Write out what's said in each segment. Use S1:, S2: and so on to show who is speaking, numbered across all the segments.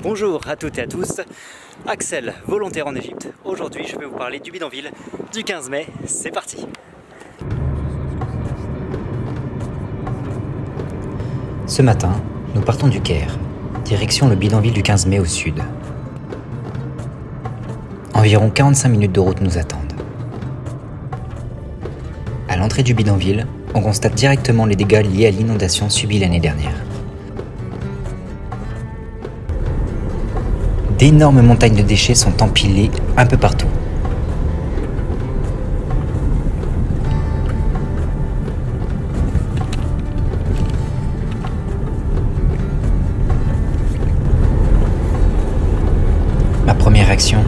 S1: Bonjour à toutes et à tous, Axel, volontaire en Égypte. Aujourd'hui je vais vous parler du bidonville du 15 mai, c'est parti. Ce matin, nous partons du Caire, direction le bidonville du 15 mai au sud. Environ 45 minutes de route nous attendent. À l'entrée du bidonville, on constate directement les dégâts liés à l'inondation subie l'année dernière. D'énormes montagnes de déchets sont empilées un peu partout. Ma première réaction,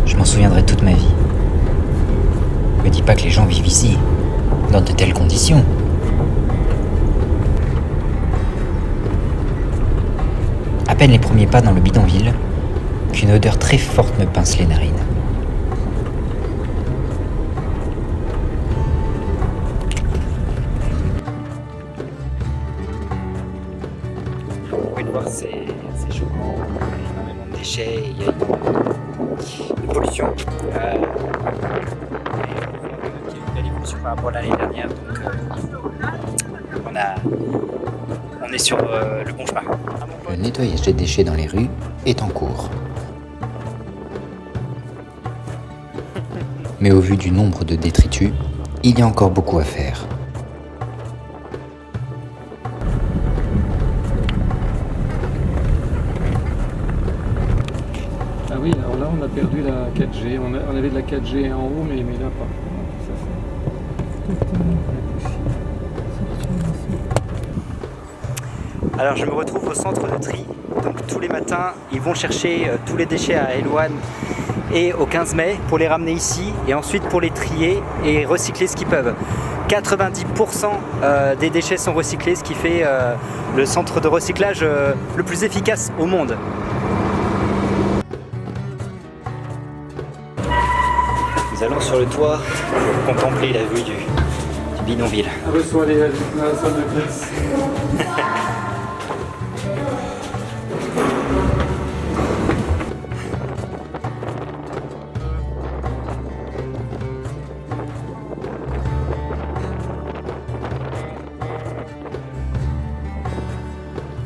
S1: je m'en souviendrai toute ma vie. Me dis pas que les gens vivent ici, dans de telles conditions. À peine les premiers pas dans le bidonville, qu'une odeur très forte me pince les narines. Vous pouvez le voir, c'est choquant. Il y a énormément de déchets, il y a énormément de pollution. Et on voit quand même qu'il y a une belle évolution par rapport à l'année dernière, donc on est sur le bon chemin. Le nettoyage des déchets dans les rues est en cours. Mais au vu du nombre de détritus, il y a encore beaucoup à faire.
S2: Ah oui, alors là on a perdu la 4G, on avait de la 4G en haut mais là pas. Ça, c'est totalement impossible.
S1: Alors je me retrouve au centre de tri, donc tous les matins ils vont chercher tous les déchets à Elouane et au 15 mai pour les ramener ici et ensuite pour les trier et recycler ce qu'ils peuvent. 90% des déchets sont recyclés, ce qui fait le centre de recyclage le plus efficace au monde. Nous allons sur le toit pour contempler la vue du bidonville.
S2: Ah bah soit aller dans la salle de classe.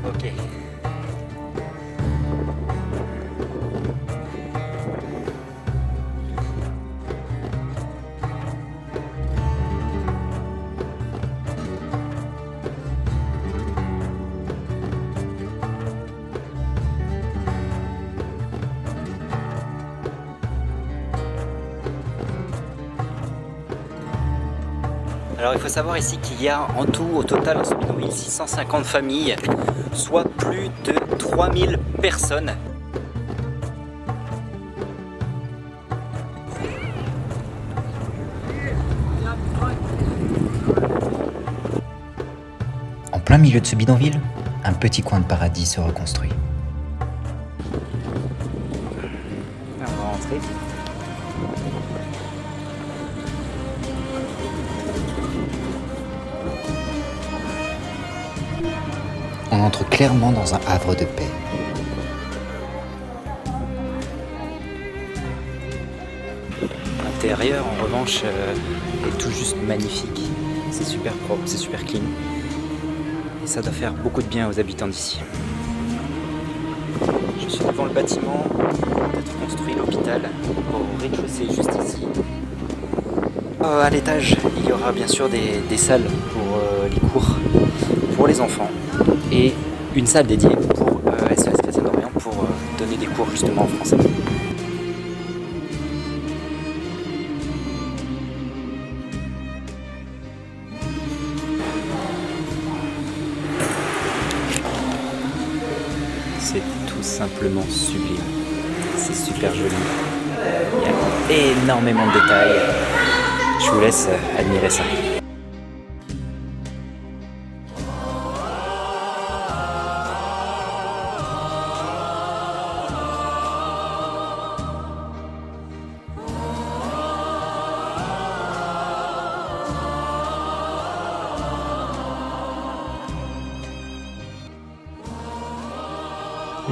S1: Ok. Alors il faut savoir ici qu'il y a en tout, au total, dans ce bidonville, 650 familles, soit plus de 3000 personnes. En plein milieu de ce bidonville, un petit coin de paradis se reconstruit. On va rentrer. On entre clairement dans un havre de paix. L'intérieur, en revanche, est tout juste magnifique. C'est super propre, c'est super clean. Et ça doit faire beaucoup de bien aux habitants d'ici. Je suis devant le bâtiment d'être construit l'hôpital au rez-de-chaussée juste ici. À l'étage, il y aura bien sûr des salles pour les cours pour les enfants et une salle dédiée pour SOS Chrétien d'Orient pour donner des cours justement en français. C'est tout simplement sublime. C'est super joli. Il y a énormément de détails. Je vous laisse admirer ça.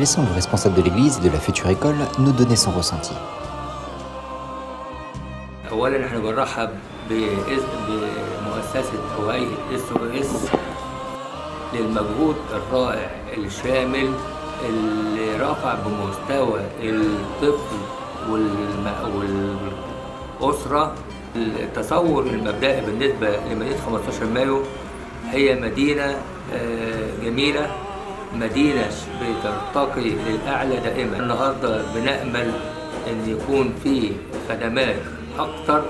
S1: laissant le responsable de l'église et de la future école nous donner son ressenti.
S3: أولا احنا بنرحب بمؤسسة أو هيئة SOS للمجهود الرائع الشامل اللي رفع بمستوى الطفل والأسرة. التصور المبدئي بالنسبة لمدينة 15 مايو هي مدينة جميلة، مدينة بترتقي للأعلى دائما. النهاردة بنأمل أن يكون في خدمات أكتر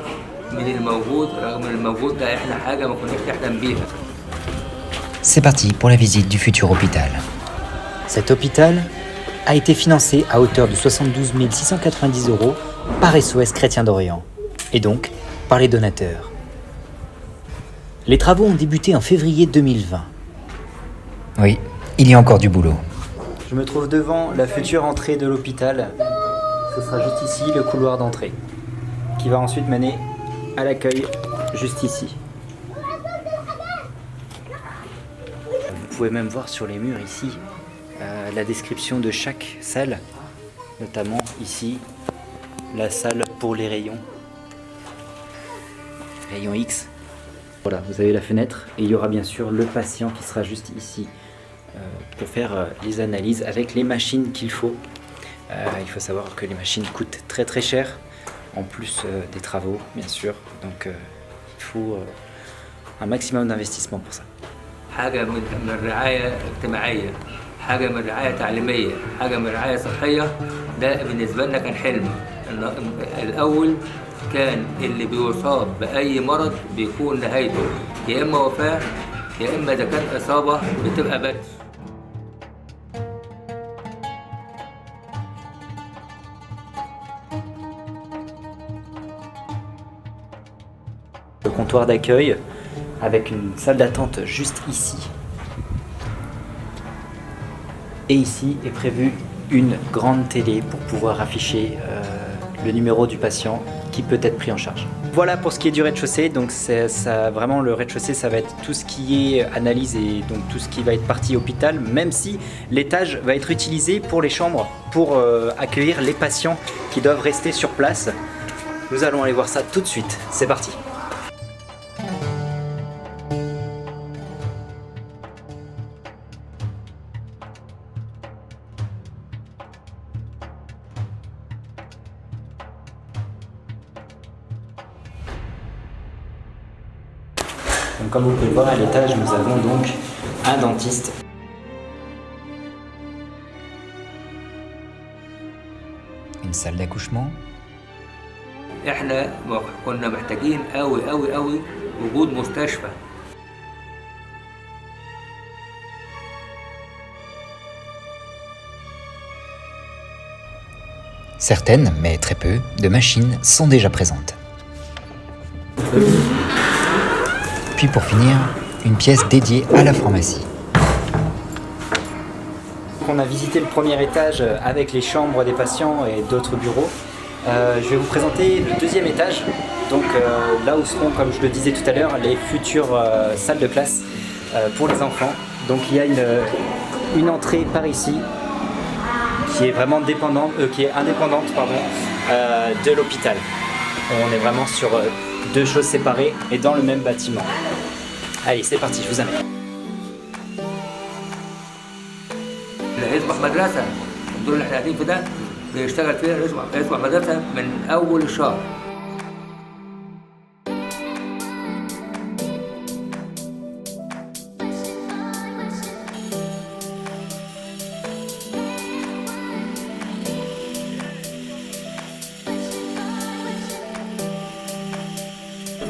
S3: من الموجود، رغم الموجود ده احنا حاجة ما كناش نحلم بيها.
S1: C'est parti pour la visite du futur hôpital. Cet hôpital a été financé à hauteur de 72 690 € par SOS Chrétiens d'Orient, et donc par les donateurs. Les travaux ont débuté en février 2020. Oui, il y a encore du boulot. Je me trouve devant la future entrée de l'hôpital. Ce sera juste ici le couloir d'entrée, qui va ensuite mener à l'accueil juste ici. Vous pouvez même voir sur les murs ici la description de chaque salle, notamment ici la salle pour les rayons, rayon X. Voilà, vous avez la fenêtre et il y aura bien sûr le patient qui sera juste ici pour faire les analyses avec les machines qu'il faut. Il faut savoir que les machines coûtent très très cher, en plus des travaux bien sûr, donc il faut un maximum d'investissement pour ça.
S3: حاجة من رعاية اجتماعية، حاجة من رعاية تعليمية، حاجة من رعاية صحية. ده بالنسبة لنا كان حلم. الأول كان اللي بيصاب بأي مرض بيكون نهايته يا إما وفاة يا إما إذا كان إصابة بتبقى بس.
S1: Le comptoir d'accueil avec une salle d'attente juste ici. Et ici est prévue une grande télé pour pouvoir afficher le numéro du patient qui peut être pris en charge. Voilà pour ce qui est du rez-de-chaussée. Donc ça, vraiment le rez-de-chaussée, ça va être tout ce qui est analyse et donc tout ce qui va être partie hôpital, même si l'étage va être utilisé pour les chambres, pour accueillir les patients qui doivent rester sur place. Nous allons aller voir ça tout de suite. C'est parti. Donc, comme vous pouvez le voir à l'étage, nous avons donc un dentiste. Une salle d'accouchement.
S3: احنا كنا محتاجين قوي قوي قوي وجود مستشفى.
S1: Certaines, mais très peu, de machines sont déjà présentes. Puis pour finir, une pièce dédiée à la pharmacie. On a visité le premier étage avec les chambres des patients et d'autres bureaux. Je vais vous présenter le deuxième étage, donc là où seront, comme je le disais tout à l'heure, les futures salles de classe pour les enfants. Donc il y a une entrée par ici qui est vraiment indépendante de l'hôpital. On est vraiment sur deux choses séparées et dans le même bâtiment. Allez, c'est parti, je vous amène.
S3: اللي هيصبح مدرسة، الدور اللي احنا قاعدين في ده بيشتغل فيها يصبح مدرسة من أول الشهر.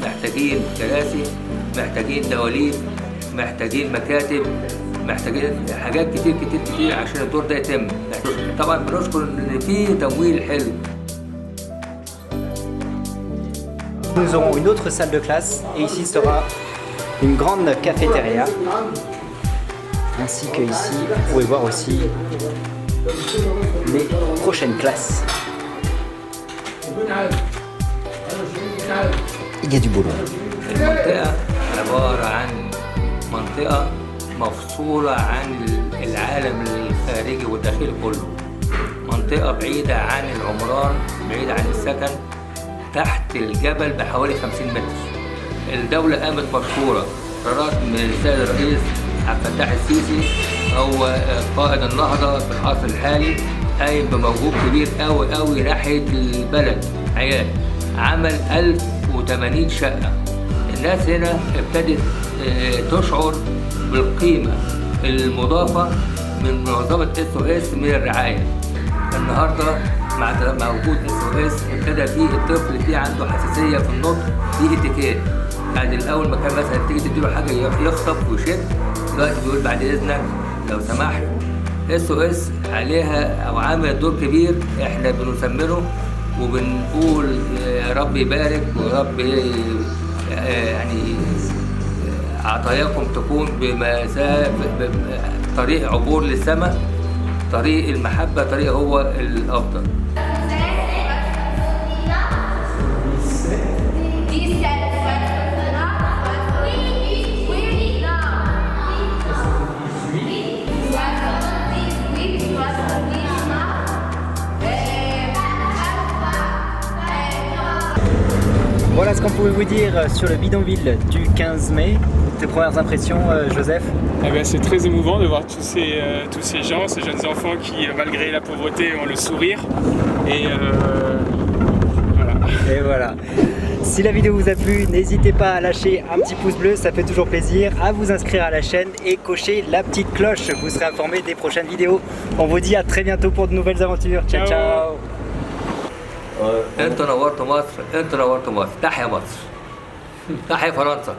S3: محتاجين كراسي، محتاجين دواليب، محتاجين مكاتب، محتاجين حاجات كتير كتير كتير عشان الدور ده يتم. طبعا بنشكر ان في تمويل حلو.
S1: Nous aurons une autre salle de classe et ici sera une grande cafétéria. Ainsi que ici, vous pouvez voir aussi les prochaines classes. Il y a du boulot.
S3: المنطقة عبارة عن منطقة مفصولة عن العالم الخارجي والداخلي كله. منطقة بعيدة عن العمران، بعيدة عن السكن، تحت الجبل بحوالي 50 متر. الدولة قامت مشكورة، قرارات من السيد الرئيس عبد الفتاح السيسي، هو قائد النهضة في العصر الحالي، قايم بموجود كبير قوي قوي ناحية البلد عيال. عمل 1080 شقة. الناس هنا ابتدت تشعر بالقيمة المضافة من منظمة SOS من الرعاية. النهارده مع وجود SOS ابتدى فيه الطفل فيه عنده حساسية في النطق، فيه اتيكيت. يعني الأول ما كان مثلا تيجي تديله حاجة يخطف ويشد، دلوقتي بيقول بعد إذنك لو سمحت. SOS عليها أو عامل دور كبير، إحنا بنثمنه وبنقول يا رب يبارك ورب يعني عطاياكم تكون طريق عبور للسماء، طريق المحبة، طريق هو الأفضل.
S1: Voilà ce qu'on pouvait vous dire sur le bidonville du 15 mai. Tes premières impressions, Joseph?
S4: Eh ben, c'est très émouvant de voir tous ces gens, ces jeunes enfants qui, malgré la pauvreté, ont le sourire. Et voilà.
S1: Et voilà. Si la vidéo vous a plu, n'hésitez pas à lâcher un petit pouce bleu, ça fait toujours plaisir, à vous inscrire à la chaîne et cocher la petite cloche. Vous serez informé des prochaines vidéos. On vous dit à très bientôt pour de nouvelles aventures. Ciao, ciao.
S3: انتوا نورتوا مصر، انتوا نورتوا مصر. تحيا مصر، تحيا فرنسا.